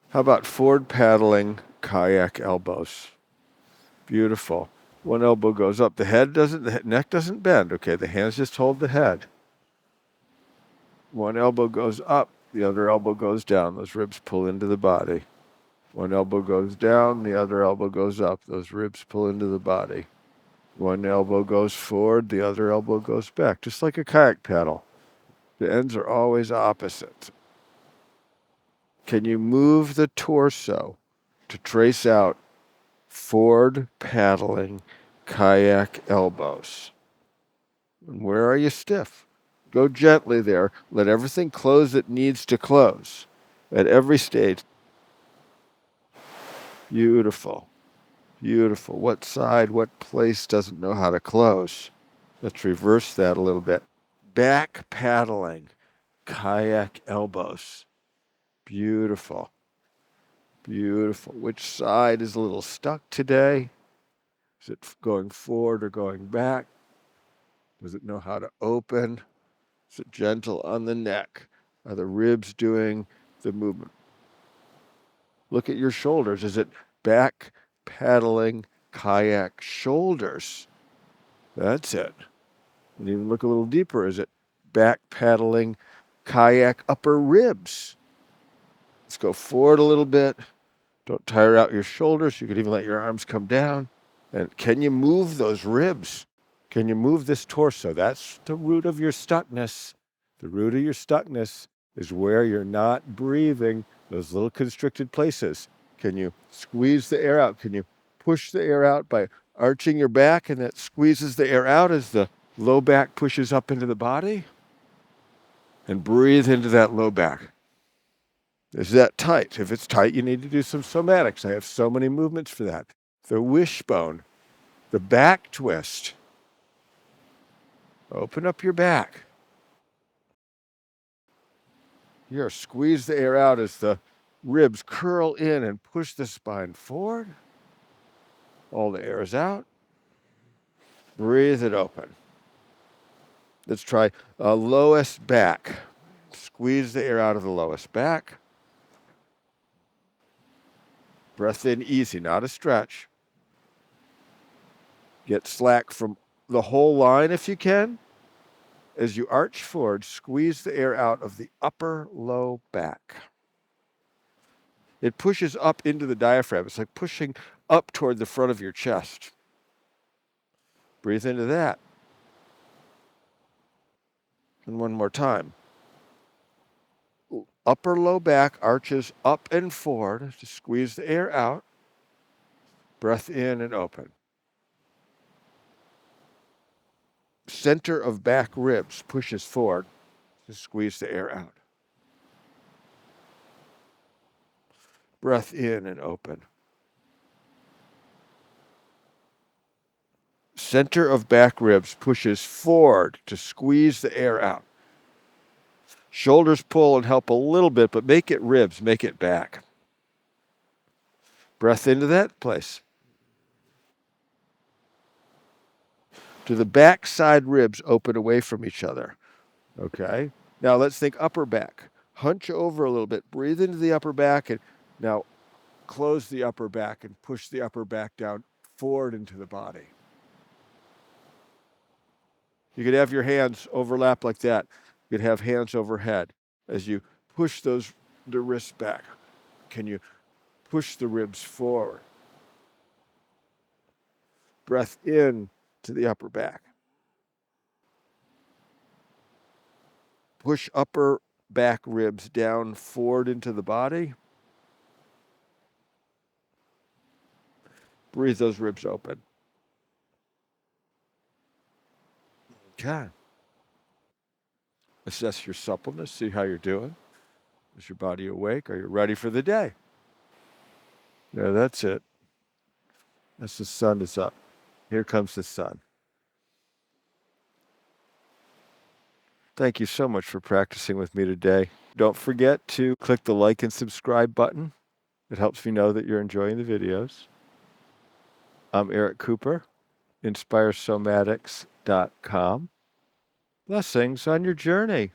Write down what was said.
How about forward paddling kayak elbows? Beautiful. One elbow goes up. The neck doesn't bend. Okay, the hands just hold the head. One elbow goes up, the other elbow goes down. Those ribs pull into the body. One elbow goes down, the other elbow goes up. Those ribs pull into the body. One elbow goes forward, the other elbow goes back, just like a kayak paddle. The ends are always opposite. Can you move the torso to trace out forward paddling kayak elbows? And where are you stiff? Go gently there. Let everything close that needs to close at every stage. Beautiful. Beautiful. What side, what place doesn't know how to close? Let's reverse that a little bit. Back paddling, kayak elbows. Beautiful. Beautiful. Which side is a little stuck today? Is it going forward or going back? Does it know how to open? Is it gentle on the neck? Are the ribs doing the movement? Look at your shoulders. Is it back paddling kayak shoulders? That's it. And even look a little deeper. Is it back paddling kayak upper ribs? Let's go forward a little bit. Don't tire out your shoulders. You could even let your arms come down. And can you move those ribs? Can you move this torso? That's the root of your stuckness. The root of your stuckness is where you're not breathing, those little constricted places. Can you squeeze the air out? Can you push the air out by arching your back, and that squeezes the air out as the low back pushes up into the body? And breathe into that low back. Is that tight? If it's tight, you need to do some somatics. I have so many movements for that. The wishbone, the back twist. Open up your back. Here, squeeze the air out as the ribs curl in and push the spine forward. All the air is out. Breathe it open. Let's try lowest back. Squeeze the air out of the lowest back. Breath in easy, not a stretch. Get slack from the whole line if you can. As you arch forward, squeeze the air out of the upper low back. It pushes up into the diaphragm. It's like pushing up toward the front of your chest. Breathe into that. And one more time. Upper low back arches up and forward to squeeze the air out. Breath in and open. Center of back ribs pushes forward to squeeze the air out. Breath in and open. Center of back ribs pushes forward to squeeze the air out. Shoulders pull and help a little bit, but make it ribs, make it back. Breath into that place. Do the back side ribs open away from each other? Okay. Now let's think upper back. Hunch over a little bit. Breathe into the upper back, and now close the upper back and push the upper back down forward into the body. You could have your hands overlap like that. You could have hands overhead as you push the wrists back. Can you push the ribs forward? Breath in to the upper back. Push upper back ribs down forward into the body. Breathe those ribs open. Okay. Assess your suppleness, see how you're doing. Is your body awake? Are you ready for the day? Yeah, that's it. As the sun is up. Here comes the sun. Thank you so much for practicing with me today. Don't forget to click the like and subscribe button. It helps me know that you're enjoying the videos. I'm Eric Cooper, InspireSomatics.com. Blessings on your journey.